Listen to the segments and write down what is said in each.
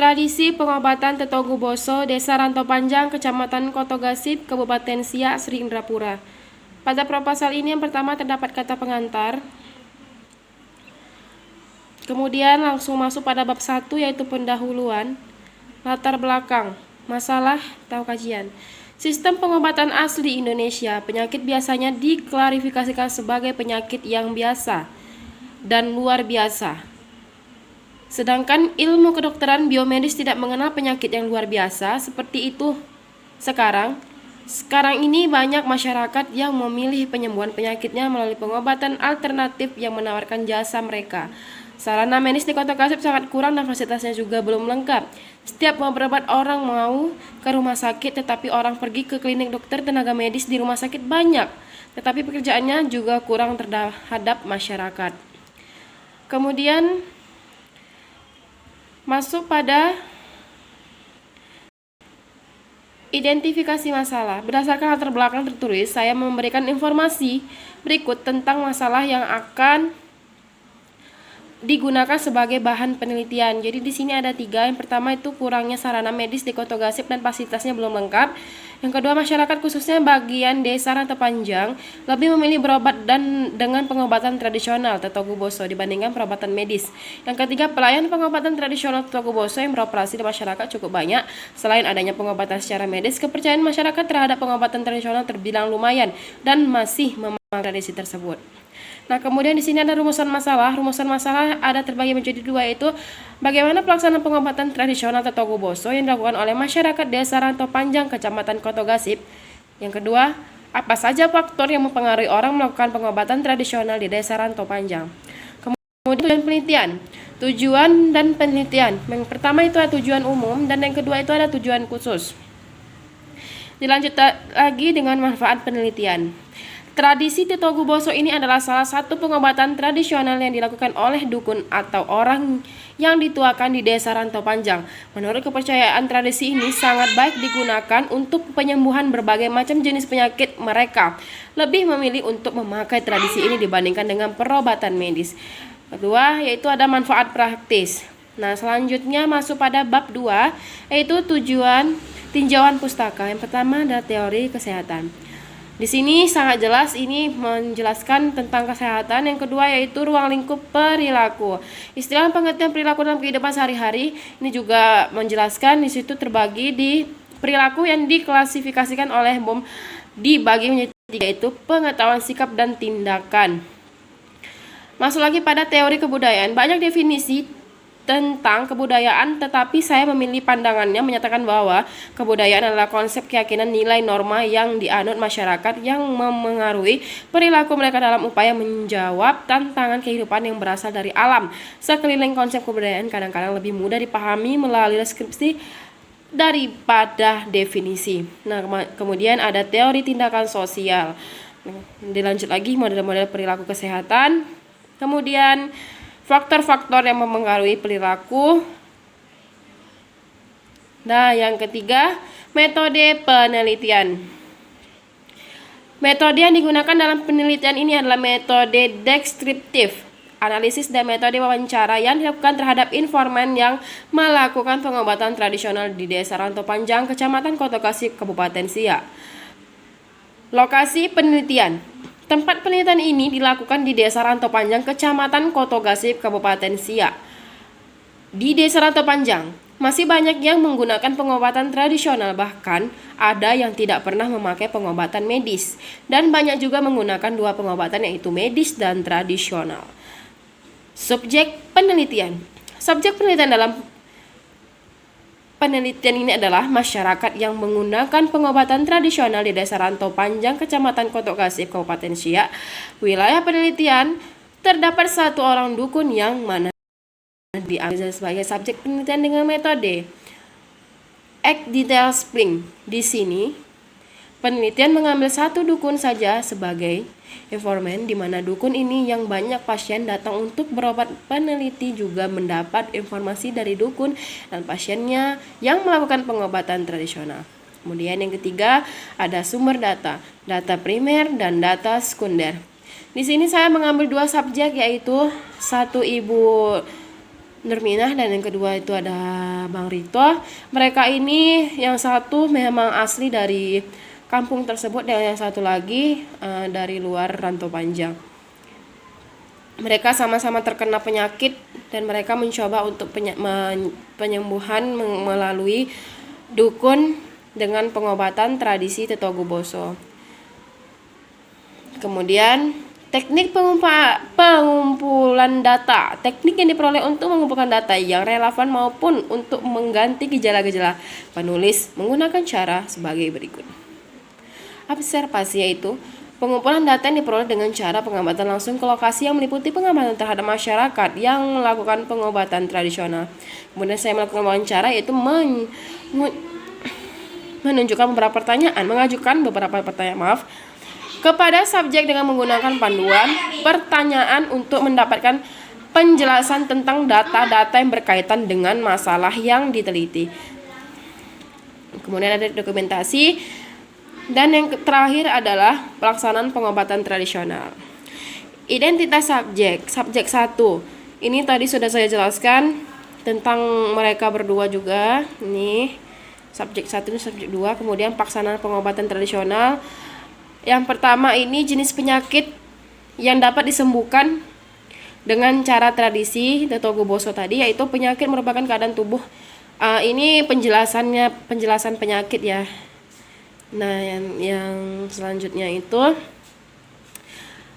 Tradisi pengobatan Tetoguboso, Desa Rantau Panjang, Kecamatan Kotogasip, Kabupaten Siak, Sri Indrapura. Pada proposal ini yang pertama terdapat kata pengantar. Kemudian langsung masuk pada bab 1 yaitu pendahuluan, latar belakang, masalah atau kajian. Sistem pengobatan asli Indonesia, penyakit biasanya diklarifikasikan sebagai penyakit yang biasa dan luar biasa. Sedangkan ilmu kedokteran biomedis tidak mengenal penyakit yang luar biasa seperti itu. Sekarang ini banyak masyarakat yang memilih penyembuhan penyakitnya melalui pengobatan alternatif yang menawarkan jasa mereka. Sarana medis di Kota Kasip sangat kurang dan fasilitasnya juga belum lengkap. Setiap mau berobat orang mau ke rumah sakit, tetapi orang pergi ke klinik dokter, tenaga medis di rumah sakit banyak, tetapi pekerjaannya juga kurang terhadap masyarakat. Kemudian masuk pada identifikasi masalah. Berdasarkan latar belakang tertulis, saya memberikan informasi berikut tentang masalah yang akan digunakan sebagai bahan penelitian. Jadi di sini ada 3. Yang pertama itu kurangnya sarana medis di Kotogasip dan fasilitasnya belum lengkap. Yang kedua, masyarakat khususnya bagian Desa Rantau Panjang lebih memilih berobat dengan pengobatan tradisional Tetoguboso dibandingkan perobatan medis. Yang ketiga, pelayanan pengobatan tradisional Tetoguboso yang beroperasi di masyarakat cukup banyak. Selain adanya pengobatan secara medis, kepercayaan masyarakat terhadap pengobatan tradisional terbilang lumayan dan masih memakai tradisi tersebut. Nah, kemudian di sini ada rumusan masalah. Rumusan masalah ada terbagi menjadi 2, yaitu bagaimana pelaksanaan pengobatan tradisional Tetoguboso yang dilakukan oleh masyarakat Desa Rantau Panjang, Kecamatan Kotogasip. Yang kedua, apa saja faktor yang mempengaruhi orang melakukan pengobatan tradisional di Desa Rantau Panjang. Kemudian penelitian, tujuan dan penelitian. Yang pertama itu ada tujuan umum dan yang kedua itu ada tujuan khusus. Dilanjut lagi dengan manfaat penelitian. Tradisi Tetoguboso ini adalah salah satu pengobatan tradisional yang dilakukan oleh dukun atau orang yang dituakan di Desa Rantau Panjang. Menurut kepercayaan, tradisi ini sangat baik digunakan untuk penyembuhan berbagai macam jenis penyakit. Mereka lebih memilih untuk memakai tradisi ini dibandingkan dengan perobatan medis. Kedua, yaitu ada manfaat praktis. Nah, selanjutnya masuk pada bab 2, yaitu tujuan tinjauan pustaka. Yang pertama adalah teori kesehatan. Di sini sangat jelas ini menjelaskan tentang kesehatan. Yang kedua yaitu ruang lingkup perilaku. Istilah pengertian perilaku dalam kehidupan sehari-hari ini juga menjelaskan di situ terbagi di perilaku yang diklasifikasikan oleh BOM dibagi menjadi 3, yaitu pengetahuan, sikap, dan tindakan. Masuk lagi pada teori kebudayaan. Banyak definisi tentang kebudayaan, tetapi saya memilih pandangannya menyatakan bahwa kebudayaan adalah konsep keyakinan nilai norma yang dianut masyarakat yang memengaruhi perilaku mereka dalam upaya menjawab tantangan kehidupan yang berasal dari alam sekeliling. Konsep kebudayaan kadang-kadang lebih mudah dipahami melalui deskripsi daripada definisi. Nah, kemudian ada teori tindakan sosial. Dilanjut lagi model-model perilaku kesehatan. Kemudian faktor-faktor yang mempengaruhi perilaku. Nah, yang ketiga, metode penelitian. Metode yang digunakan dalam penelitian ini adalah metode deskriptif, analisis dan metode wawancara yang dilakukan terhadap informan yang melakukan pengobatan tradisional di Desa Rantau Panjang, Kecamatan Kotogasip, Kabupaten Siak. Lokasi penelitian. Tempat penelitian ini dilakukan di Desa Rantau Panjang, Kecamatan Kotogasip, Kabupaten Siak. Di Desa Rantau Panjang, masih banyak yang menggunakan pengobatan tradisional, bahkan ada yang tidak pernah memakai pengobatan medis. Dan banyak juga menggunakan 2 pengobatan, yaitu medis dan tradisional. Subjek penelitian. Subjek penelitian dalam penelitian ini adalah masyarakat yang menggunakan pengobatan tradisional di Desa Rantau Panjang, Kecamatan Kotogasip, Kabupaten Siak. Wilayah penelitian terdapat 1 orang dukun yang mana diambil sebagai subjek penelitian dengan metode Act Detail Spring. Di sini penelitian mengambil 1 dukun saja sebagai informan, di mana dukun ini yang banyak pasien datang untuk berobat. Peneliti juga mendapat informasi dari dukun dan pasiennya yang melakukan pengobatan tradisional. Kemudian yang ketiga ada sumber data, data primer dan data sekunder. Di sini saya mengambil 2 subjek, yaitu 1 ibu Nurminah, dan yang kedua itu ada Bang Rito. Mereka ini yang satu memang asli dari kampung tersebut dan yang satu lagi dari luar Rantau Panjang. Mereka sama-sama terkena penyakit dan mereka mencoba untuk penyembuhan melalui dukun dengan pengobatan tradisi Tetogoboso. Kemudian teknik pengumpulan data. Teknik yang diperoleh untuk mengumpulkan data yang relevan maupun untuk mengganti gejala-gejala. Penulis menggunakan cara sebagai berikut. Observasi, yaitu pengumpulan data yang diperoleh dengan cara pengamatan langsung ke lokasi yang meliputi pengamatan terhadap masyarakat yang melakukan pengobatan tradisional. Kemudian saya melakukan wawancara, yaitu mengajukan beberapa pertanyaan kepada subjek dengan menggunakan panduan pertanyaan untuk mendapatkan penjelasan tentang data-data yang berkaitan dengan masalah yang diteliti. Kemudian ada dokumentasi, dan yang terakhir adalah pelaksanaan pengobatan tradisional. Identitas subjek 1. Ini tadi sudah saya jelaskan tentang mereka berdua juga. Ini subjek 1 ini subjek 2. Kemudian pelaksanaan pengobatan tradisional. Yang pertama ini jenis penyakit yang dapat disembuhkan dengan cara tradisi Tetogoboso tadi, yaitu penyakit merupakan keadaan tubuh. Ini penjelasan penyakit ya. Nah, yang selanjutnya itu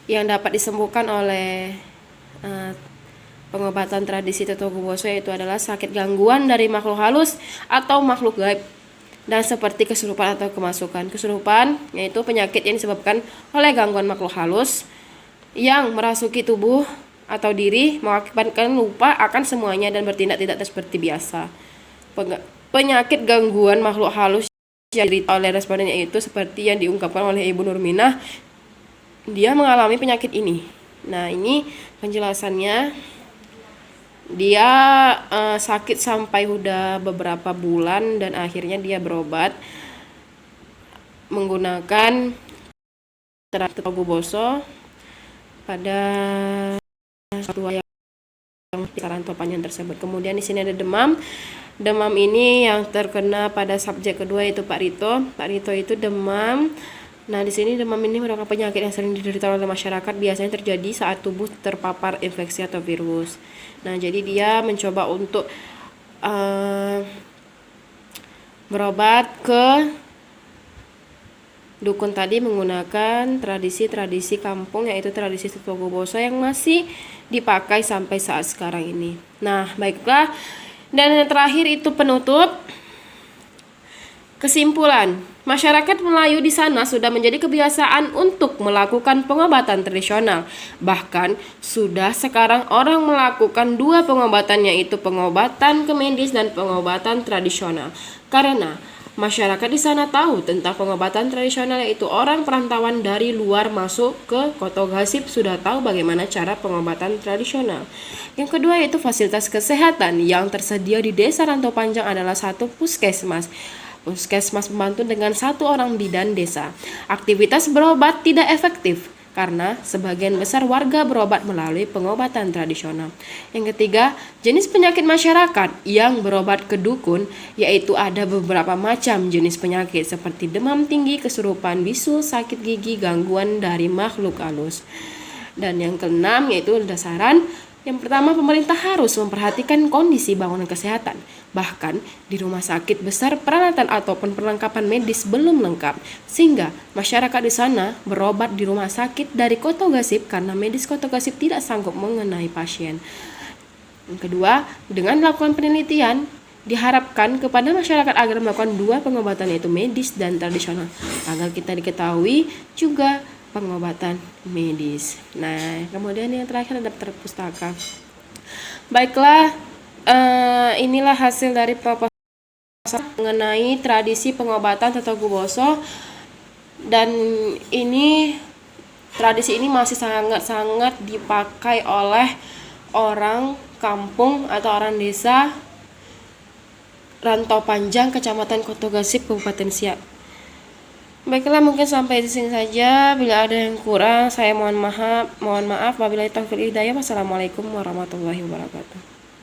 yang dapat disembuhkan oleh pengobatan tradisi Tetogoboso, yaitu adalah sakit gangguan dari makhluk halus atau makhluk gaib, dan seperti kesurupan atau kemasukan. Kesurupan yaitu penyakit yang disebabkan oleh gangguan makhluk halus yang merasuki tubuh atau diri, mengakibatkan lupa akan semuanya dan bertindak tidak seperti biasa. Penyakit gangguan makhluk halus yang diderita oleh responden itu seperti yang diungkapkan oleh Ibu Nurminah, dia mengalami penyakit ini. Nah, ini penjelasannya. Dia sakit sampai udah beberapa bulan dan akhirnya dia berobat menggunakan terapi Tetogoboso pada satu yang Rantau Panjang tersebut. Kemudian di sini ada demam. Demam ini yang terkena pada subjek kedua, yaitu Pak Rito. Pak Rito itu demam. Nah, di sini demam ini merupakan penyakit yang sering diderita oleh masyarakat, biasanya terjadi saat tubuh terpapar infeksi atau virus. Nah, jadi dia mencoba untuk berobat ke dukun tadi menggunakan tradisi-tradisi kampung, yaitu tradisi Tetogoboso yang masih dipakai sampai saat sekarang ini. Nah, baiklah. Dan yang terakhir itu penutup. Kesimpulan, masyarakat Melayu di sana sudah menjadi kebiasaan untuk melakukan pengobatan tradisional. Bahkan sudah sekarang orang melakukan dua pengobatan, yaitu pengobatan medis dan pengobatan tradisional. Karena masyarakat di sana tahu tentang pengobatan tradisional, yaitu orang perantauan dari luar masuk ke Kotogasip sudah tahu bagaimana cara pengobatan tradisional. Yang kedua yaitu fasilitas kesehatan yang tersedia di Desa Rantau Panjang adalah satu puskesmas. Puskesmas membantu dengan satu orang bidan desa. Aktivitas berobat tidak efektif karena sebagian besar warga berobat melalui pengobatan tradisional. Yang ketiga, jenis penyakit masyarakat yang berobat ke dukun, yaitu ada beberapa macam jenis penyakit seperti demam tinggi, kesurupan, bisul, sakit gigi, gangguan dari makhluk halus. Dan yang keenam yaitu ada saran. Yang pertama, pemerintah harus memperhatikan kondisi bangunan kesehatan. Bahkan di rumah sakit besar peralatan ataupun perlengkapan medis belum lengkap, sehingga masyarakat di sana berobat di rumah sakit dari Kotogasip karena medis Kotogasip tidak sanggup mengenai pasien. Yang kedua, dengan melakukan penelitian, diharapkan kepada masyarakat agar melakukan dua pengobatan, yaitu medis dan tradisional, agar kita diketahui juga pengobatan medis. Nah, kemudian yang terakhir ada daftar pustaka. Baiklah, inilah hasil dari proposal mengenai tradisi pengobatan Tetogoboso, dan ini tradisi ini masih sangat-sangat dipakai oleh orang kampung atau orang desa Rantau Panjang, Kecamatan Kotogasip, Kabupaten Siak. Baiklah, mungkin sampai di sini saja. Bila ada yang kurang, saya mohon maaf. Wabillahi taufiq hidayah. Wassalamualaikum warahmatullahi wabarakatuh.